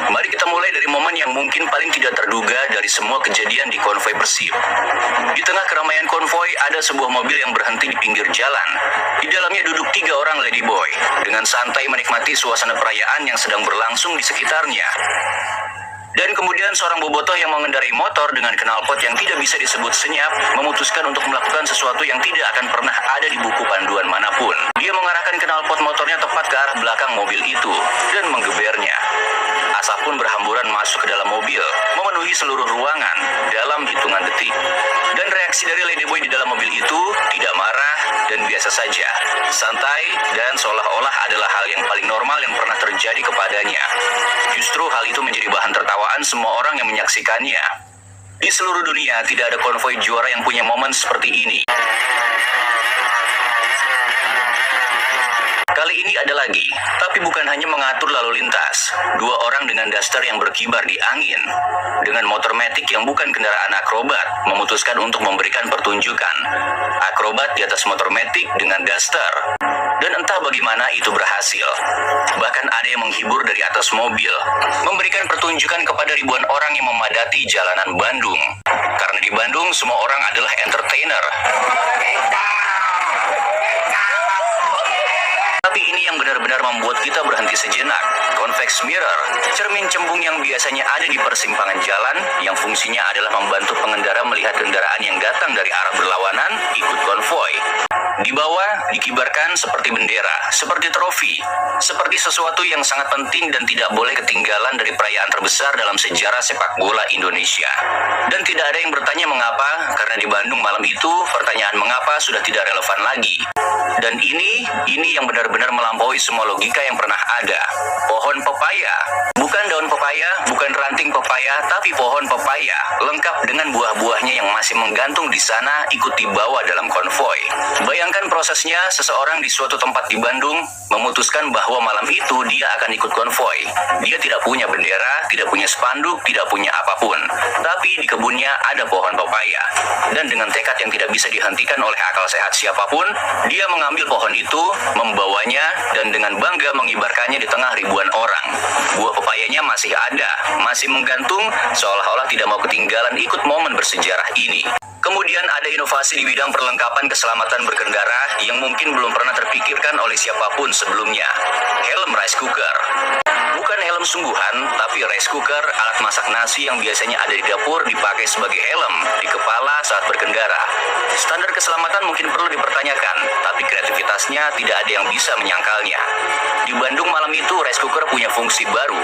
Mari kita mulai dari momen yang mungkin paling tidak terduga dari semua kejadian di konvoi Persib. Di tengah keramaian konvoi, ada sebuah mobil yang berhenti di pinggir jalan. Di dalamnya duduk 3 orang ladyboy, dengan santai menikmati suasana perayaan yang sedang berlangsung di sekitarnya. Dan kemudian seorang bobotoh yang mengendarai motor dengan knalpot yang tidak bisa disebut senyap, memutuskan untuk melakukan sesuatu yang tidak akan pernah ada di buku panduan manapun. Dia mengarahkan knalpot motornya tepat ke arah belakang mobil itu, dan menggebernya. Asap pun berhamburan masuk ke dalam mobil, memenuhi seluruh ruangan dalam hitungan detik. Dan reaksi dari ladyboy di dalam mobil itu tidak marah dan biasa saja, santai dan seolah-olah adalah hal yang paling normal yang pernah terjadi kepadanya. Justru hal itu menjadi bahan tertawaan semua orang yang menyaksikannya. Di seluruh dunia tidak ada konvoi juara yang punya momen seperti ini. Kali ini ada lagi, tapi bukan hanya mengatur lalu lintas. 2 orang dengan daster yang berkibar di angin, dengan motor matic yang bukan kendaraan akrobat, memutuskan untuk memberikan pertunjukan. Akrobat di atas motor matic dengan daster. Dan entah bagaimana itu berhasil. Bahkan ada yang menghibur dari atas mobil, memberikan pertunjukan kepada ribuan orang yang memadati jalanan Bandung. Karena di Bandung semua orang adalah entertainer. Tapi ini yang benar-benar membuat kita berhenti sejenak. Convex mirror, cermin cembung yang biasanya ada di persimpangan jalan, yang fungsinya adalah membantu pengendara melihat kendaraan yang datang dari arah berlawanan, ikut konvoi. Di bawah dikibarkan seperti bendera, seperti trofi, seperti sesuatu yang sangat penting dan tidak boleh ketinggalan dari perayaan terbesar dalam sejarah sepak bola Indonesia. Dan tidak ada yang bertanya mengapa, karena di Bandung malam itu pertanyaan mengapa sudah tidak relevan lagi. Dan ini yang benar-benar melampaui semua logika yang pernah ada. Pohon pepaya, bukan daun pepaya, bukan ranting pepaya, tapi pohon pepaya, lengkap dengan buah-buahnya yang masih menggantung di sana ikut dibawa dalam konvoi. Bayangkan prosesnya, seseorang di suatu tempat di Bandung memutuskan bahwa malam itu dia akan ikut konvoi. Dia tidak punya bendera, tidak punya spanduk, tidak punya apapun. Tapi di kebunnya ada pohon pepaya. Dan dengan tekad yang tidak bisa dihentikan oleh akal sehat siapapun, dia mengambil pohon itu, membawanya, dan dengan bangga mengibarkannya di tengah ribuan orang. Buah pepayanya masih ada, masih menggantung, seolah-olah tidak mau ketinggalan ikut momen bersejarah ini. Kemudian ada inovasi di bidang perlengkapan keselamatan berkendara yang mungkin belum pernah terpikirkan oleh siapapun sebelumnya. Helm rice cooker. Bukan helm sungguhan, tapi rice cooker, alat masak nasi yang biasanya ada di dapur, dipakai sebagai helm di kepala saat berkendara. Standar keselamatan mungkin perlu dipertanyakan, tapi kreativitasnya tidak ada yang bisa menyangkalnya. Di Bandung malam itu rice cooker punya fungsi baru.